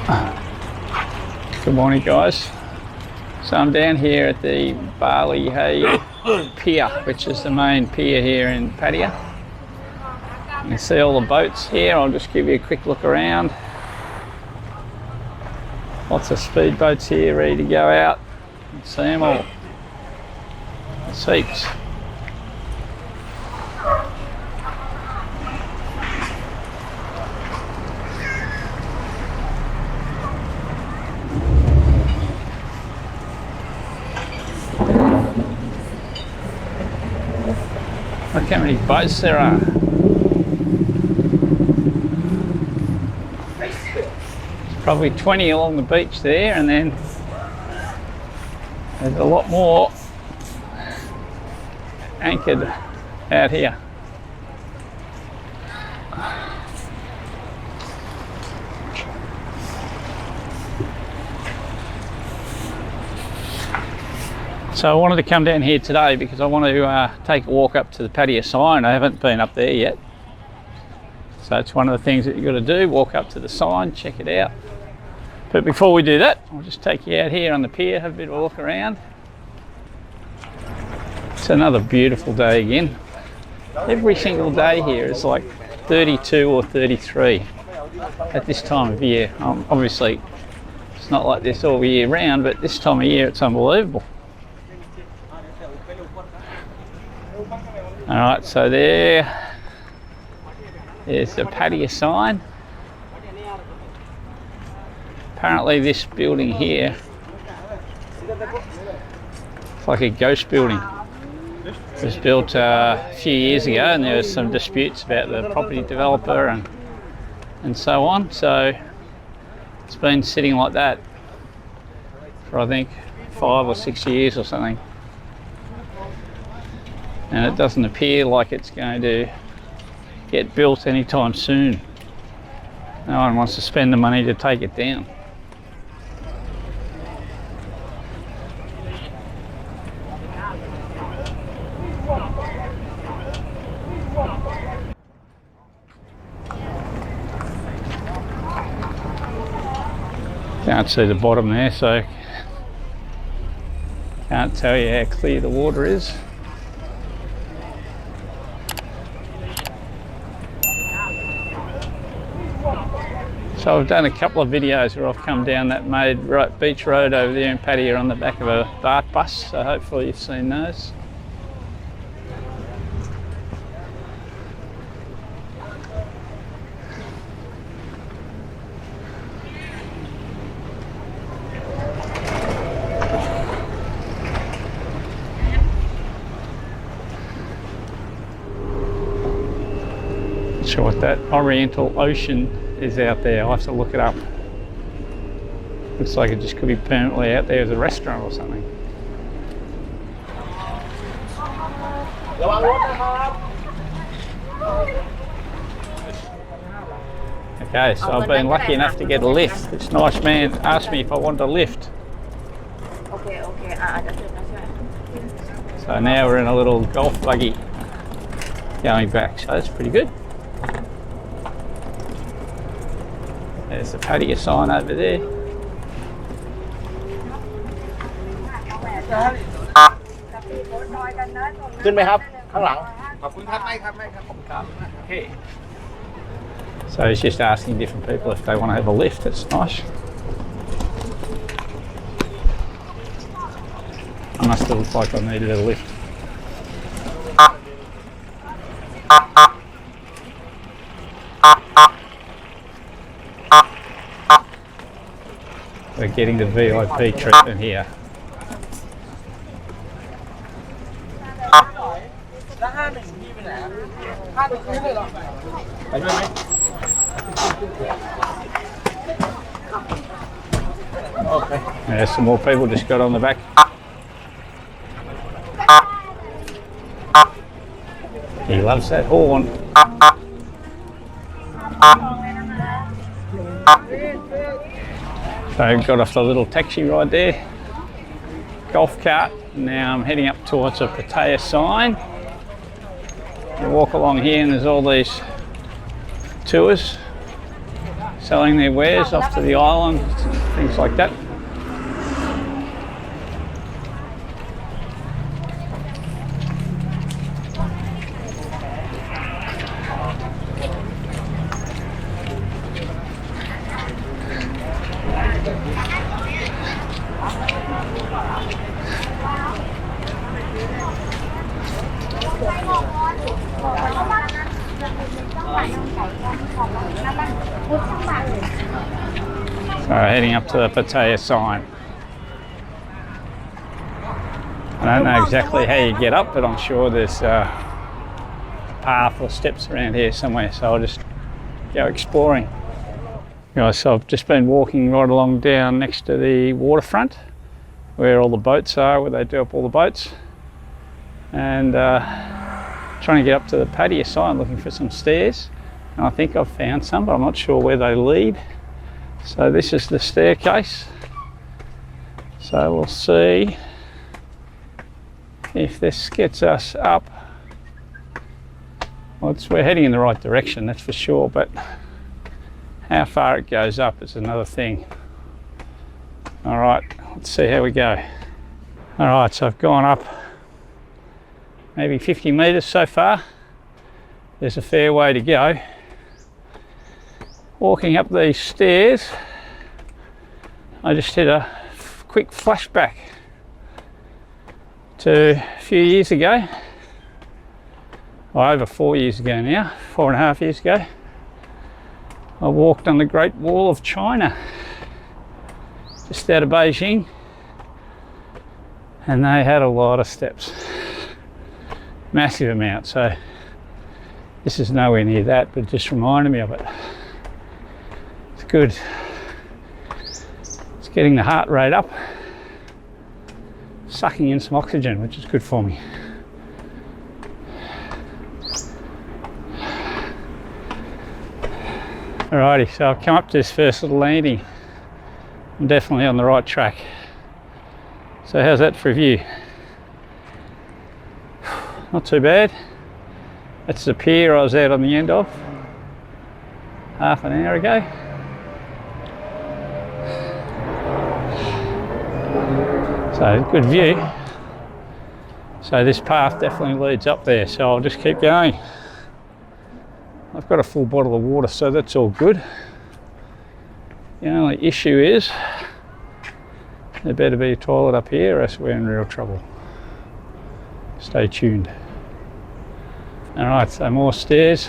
Good morning, guys. So I'm down here at the Bale Hai Pier, which is the main pier here in Pattaya. You can see all the boats here. I'll just give you a quick look around. Lots of speed boats here ready to go out. You can see them all. Seats. Look how many boats there are. There's probably 20 along the beach there, and then there's a lot more anchored out here. So I wanted to come down here today because I want to take a walk up to the Pattaya Sign. I haven't been up there yet. So it's one of the things that you've got to do, walk up to the sign, check it out. But before we do that, I'll just take you out here on the pier, have a bit of a look around. It's another beautiful day again. Every single day here is like 32 or 33 at this time of year. Obviously, it's not like this all year round, but this time of year it's unbelievable. Alright, so there's the Pattaya sign. Apparently this building here, it's like a ghost building. It was built a few years ago and there was some disputes about the property developer and so on. So it's been sitting like that for I think 5 or 6 years or something. And it doesn't appear like it's going to get built anytime soon. No one wants to spend the money to take it down. Can't see the bottom there, so can't tell you how clear the water is. So I've done a couple of videos where I've come down that beach road over there in Pattaya on the back of a BART bus, so hopefully you've seen those. Not sure what that Oriental Ocean is out there. I'll have to look it up. Looks like it just could be permanently out there as a restaurant or something. Okay, so I've been lucky enough to get a lift. This nice man asked me if I wanted a lift. So now we're in a little golf buggy going back, so that's pretty good. There's the Pattaya sign over there. Okay. So he's just asking different people if they want to have a lift. That's nice. I must have looked like I needed a lift. We're getting the VIP treatment here. Okay. There's some more people just got on the back. He loves that horn. So I got off the little taxi ride there, golf cart. Now I'm heading up towards the Pattaya sign. You walk along here and there's all these tours. selling their wares off to the island, things like that. So heading up to the Pattaya Sign. I don't know exactly how you get up, but I'm sure there's a path or steps around here somewhere, so I'll just go exploring. Guys, so I've just been walking right along down next to the waterfront where all the boats are, where they do up all the boats, and trying to get up to the Pattaya Sign looking for some stairs. And I think I've found some, but I'm not sure where they lead. So this is the staircase. So we'll see if this gets us up. Well, we're heading in the right direction, that's for sure, but how far it goes up is another thing. All right, let's see how we go. All right, so I've gone up maybe 50 metres so far. There's a fair way to go. Walking up these stairs, I just had a quick flashback to a few years ago, well, over 4 years ago now, 4.5 years ago. I walked on the Great Wall of China, just out of Beijing, and they had a lot of steps, massive amount. So this is nowhere near that, but it just reminded me of it. It's good. It's getting the heart rate up, sucking in some oxygen, which is good for me. Alrighty, so I've come up to this first little landing. I'm definitely on the right track. So how's that for a view? Not too bad. That's the pier I was out on the end of half an hour ago. So good view. So this path definitely leads up there, so I'll just keep going. I've got a full bottle of water, so that's all good. The only issue is there better be a toilet up here or else we're in real trouble. Stay tuned. All right, so more stairs.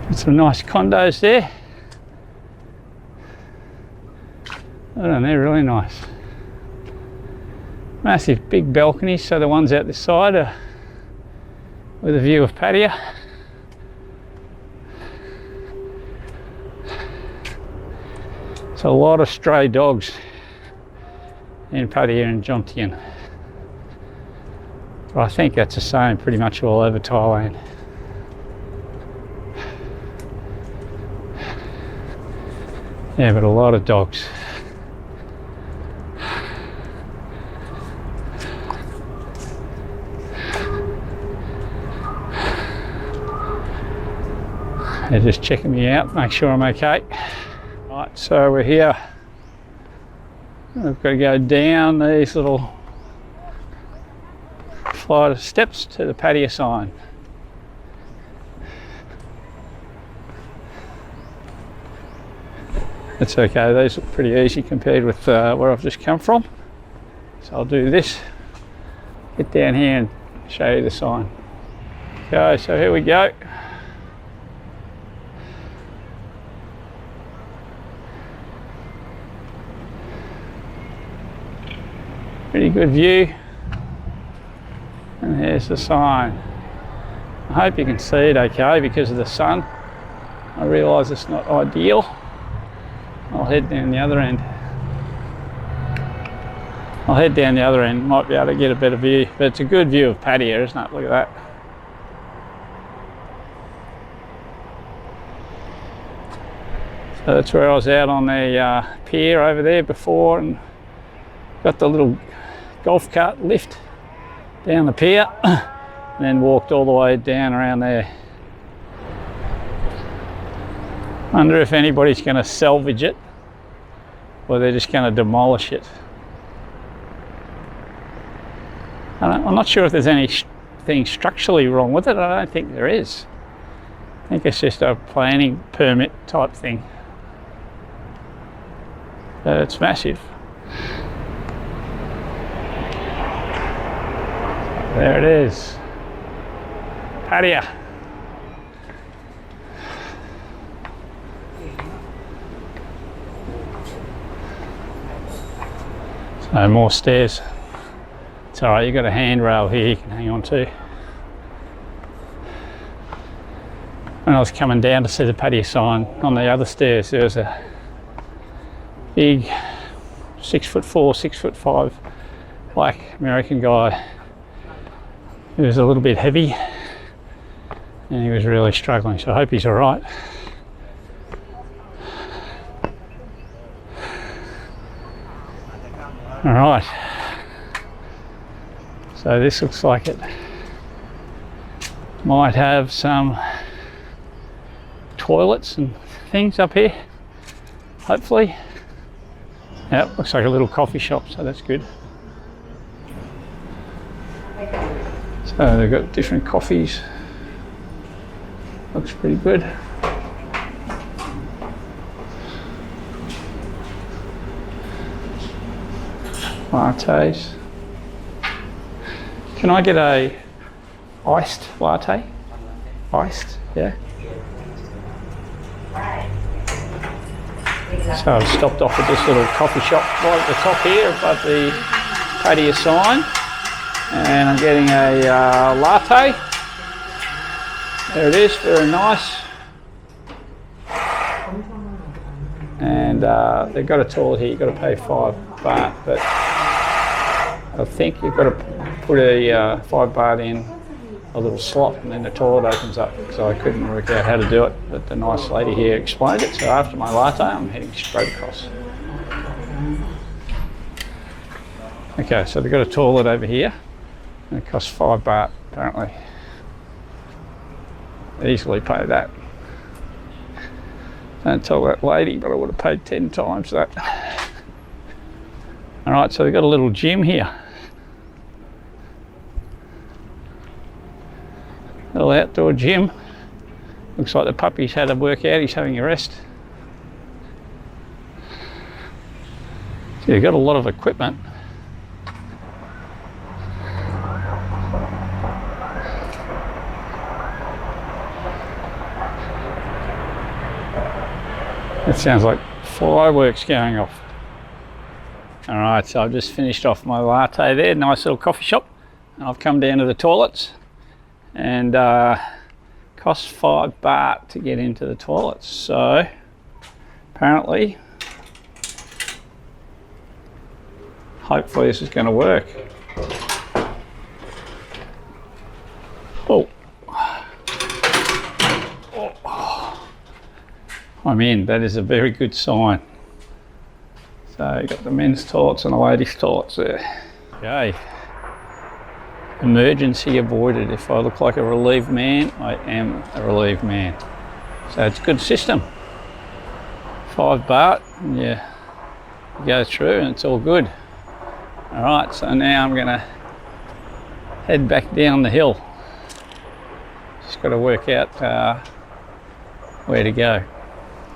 Got some nice condos there. Oh, they're really nice. Massive big balconies, so the ones out this side are with a view of Pattaya. So a lot of stray dogs in Pattaya and Jomtien. But I think that's the same pretty much all over Thailand. Yeah, but a lot of dogs. They're just checking me out, make sure I'm okay. Right, so we're here. We've got to go down these little flight of steps to the Pattaya Sign. That's okay, these look pretty easy compared with where I've just come from. So I'll do this, get down here and show you the sign. Okay, so here we go. Pretty good view, and there's the sign. I hope you can see it okay because of the sun. I realise it's not ideal. I'll head down the other end. Might be able to get a better view, but it's a good view of Pattaya, isn't it? Look at that. So that's where I was out on the pier over there before, and got the little golf cart lift down the pier and then walked all the way down around there. Wonder if anybody's going to salvage it or they're just going to demolish it. I'm not sure if there's anything structurally wrong with it. I don't think there is. I think it's just a planning permit type thing. It's massive. There it is. Pattaya. So more stairs. It's alright, you've got a handrail here you can hang on to. When I was coming down to see the Pattaya sign, on the other stairs there was a big 6'4", 6'5" black American guy. He was a little bit heavy and he was really struggling, so I hope he's alright. Alright. So this looks like it might have some toilets and things up here, hopefully. Yep, looks like a little coffee shop, so that's good. So they've got different coffees. Looks pretty good. Lattes. Can I get a iced latte? Iced, yeah. So I've stopped off at this little coffee shop right at the top here above the Pattaya sign, and I'm getting a latte. There it is, very nice. And they've got a toilet here. You've got to pay $5, but I think you've got to put a 5 baht in a little slot and then the toilet opens up. So I couldn't work out how to do it, but the nice lady here explained it. So after my latte, I'm heading straight across. Okay, so they've got a toilet over here and it costs 5 baht apparently. Easily pay that. Don't tell that lady, but I would have paid 10 times that. All right, so they've got a little gym here. Little outdoor gym. Looks like the puppy's had a workout, he's having a rest. So you've got a lot of equipment. It sounds like fireworks going off. All right, so I've just finished off my latte there, nice little coffee shop. And I've come down to the toilets and costs 5 baht to get into the toilets. So apparently, hopefully this is going to work. Oh. I'm in. That is a very good sign. So you've got the men's toilets and the ladies' toilets there. Okay. Emergency avoided. If I look like a relieved man, I am a relieved man. So it's a good system. 5 baht, and you go through and it's all good. All right, so now I'm gonna head back down the hill. Just got to work out where to go.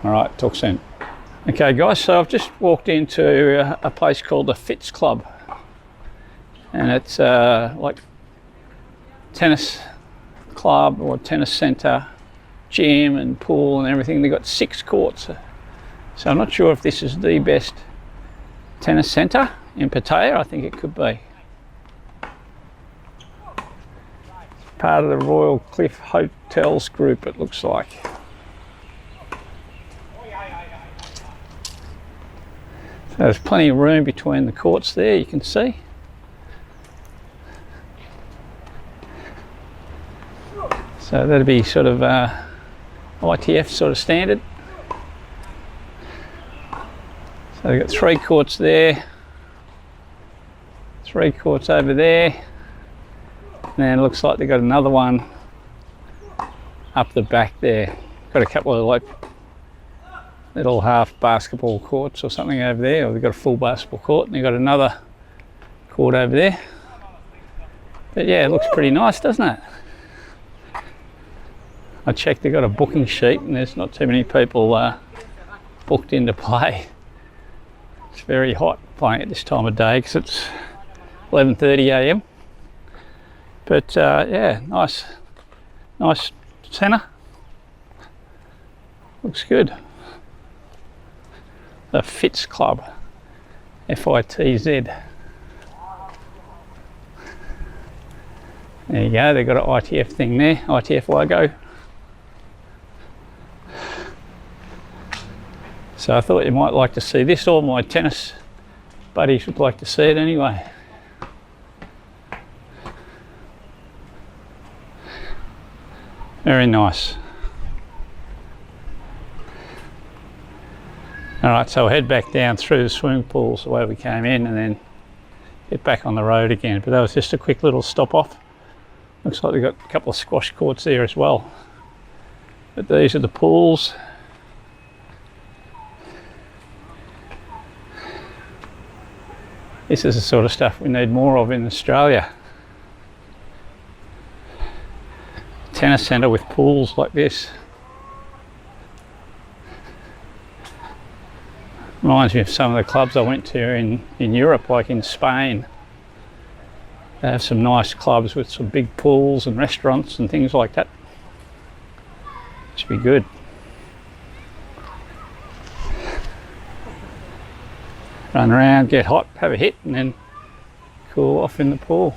All right, talk soon. Okay guys, so I've just walked into a place called the Fitz Club, and it's like tennis club or tennis centre, gym and pool and everything. They've got 6 courts, so I'm not sure if this is the best tennis centre in Pattaya. I think it could be. It's part of the Royal Cliff Hotels group, it looks like. So there's plenty of room between the courts there, you can see. So that'd be sort of ITF sort of standard. So they've got 3 courts there, 3 courts over there, and then it looks like they've got another one up the back there. Got a couple of like little half basketball courts or something over there, or they've got a full basketball court, and they've got another court over there. But yeah, it looks pretty nice, doesn't it? I checked, they've got a booking sheet and there's not too many people booked in to play. It's very hot playing at this time of day because it's 11:30 a.m. But yeah, nice centre. Looks good. The Fitz Club, FITZ. There you go, they've got an ITF thing there, ITF logo. So I thought you might like to see this, all my tennis buddies would like to see it anyway. Very nice. Alright, so I'll head back down through the swimming pools the way we came in and then get back on the road again. But that was just a quick little stop off. Looks like they've got a couple of squash courts there as well. But these are the pools. This is the sort of stuff we need more of in Australia. Tennis centre with pools like this. Reminds me of some of the clubs I went to in Europe, like in Spain. They have some nice clubs with some big pools and restaurants and things like that. Should be good. Run around, get hot, have a hit, and then cool off in the pool.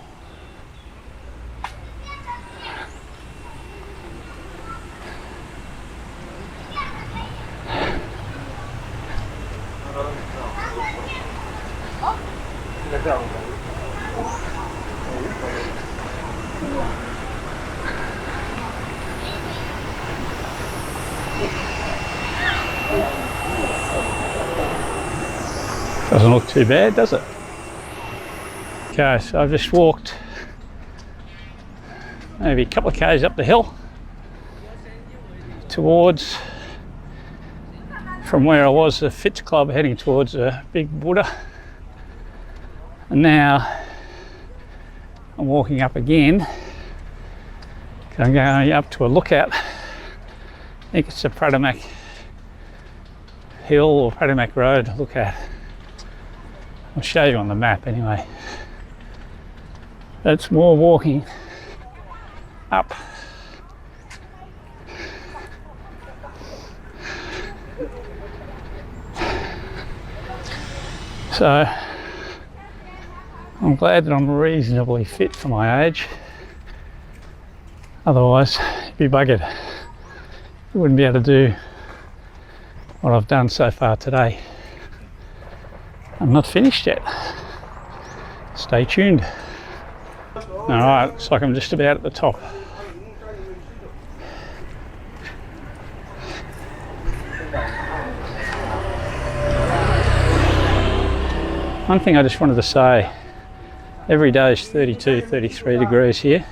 Doesn't look too bad, does it? Okay, so I've just walked maybe a couple of k's up the hill towards, from where I was, the Fitz Club, heading towards a big Buddha. And now I'm walking up again. I'm going up to a lookout. I think it's the Phra Tamnak Hill or Phra Tamnak Road lookout. I'll show you on the map anyway. That's more walking up. So I'm glad that I'm reasonably fit for my age. Otherwise, it'd be buggered. I wouldn't be able to do what I've done so far today. I'm not finished yet. Stay tuned. Alright, looks like I'm just about at the top. One thing I just wanted to say, every day is 32, 33 degrees here,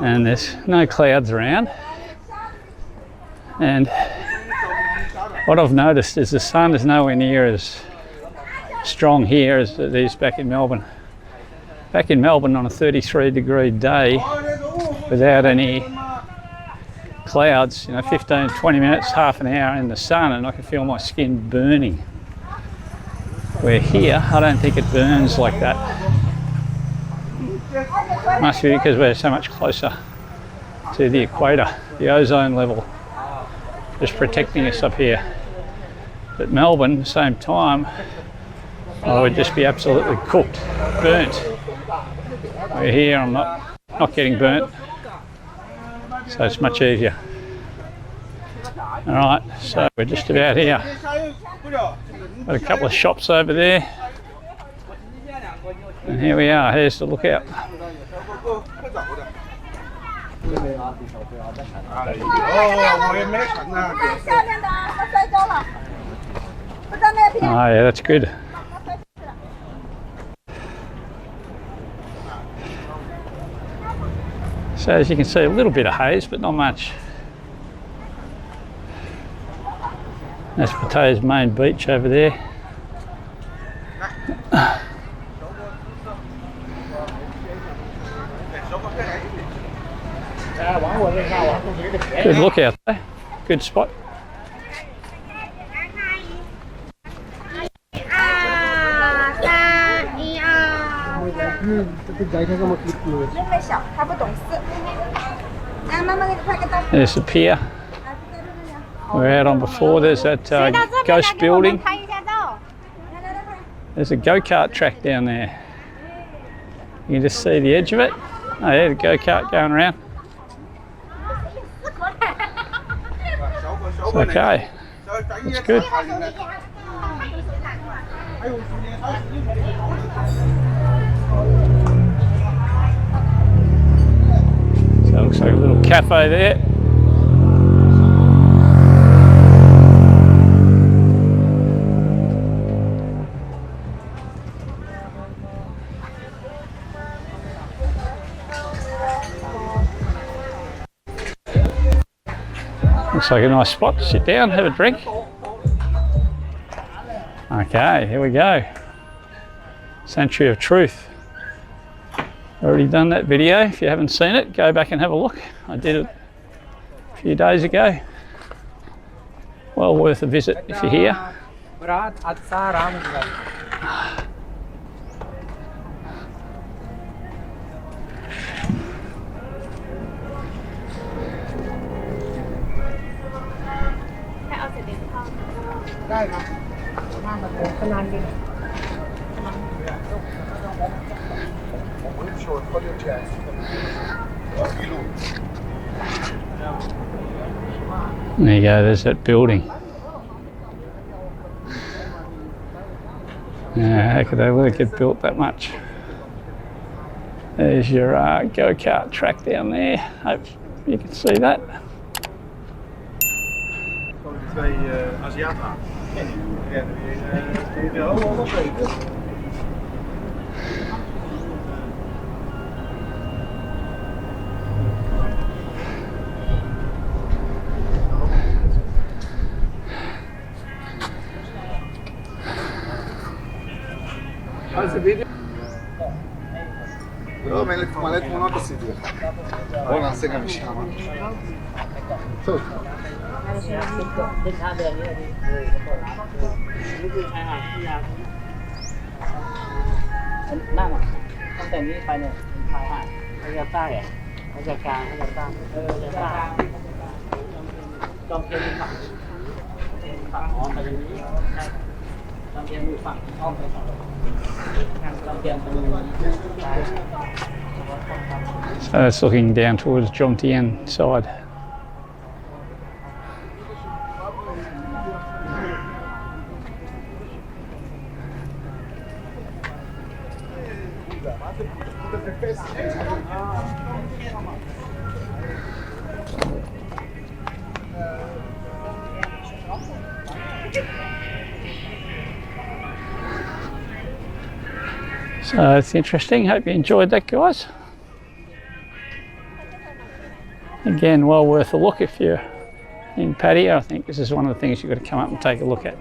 and there's no clouds around. And what I've noticed is the sun is nowhere near as strong here as it is back in Melbourne. Back in Melbourne on a 33-degree day without any clouds, you know, 15, 20 minutes, half an hour in the sun, and I can feel my skin burning. Where here, I don't think it burns like that. Must be because we're so much closer to the equator, the ozone level just protecting us up here. But Melbourne, at the same time, I would just be absolutely cooked, burnt. Where here I'm not getting burnt, so it's much easier. Alright, so we're just about here. Got a couple of shops over there. And here we are, here's the lookout. Oh yeah, that's good. So as you can see, a little bit of haze, but not much. That's Pattaya's main beach over there. Good look out there. Good spot. There's the pier we were out on before. There's that ghost building. There's a go-kart track down there. You can just see the edge of it. Oh yeah, the go-kart going around. It's okay. It's good. So it looks like a little cafe there. Looks like a nice spot to sit down, have a drink. Okay, here we go. Sanctuary of Truth. Already done that video. If you haven't seen it, go back and have a look. I did it a few days ago. Well worth a visit if you're here. There you go, there's that building. Yeah, how could they let it get built that much? There's your go-kart track down there. Hope you can see that. So it's looking down towards Jomtien side. So it's interesting. Hope you enjoyed that, guys. Again, well worth a look if you're in Pattaya. I think this is one of the things you've got to come up and take a look at.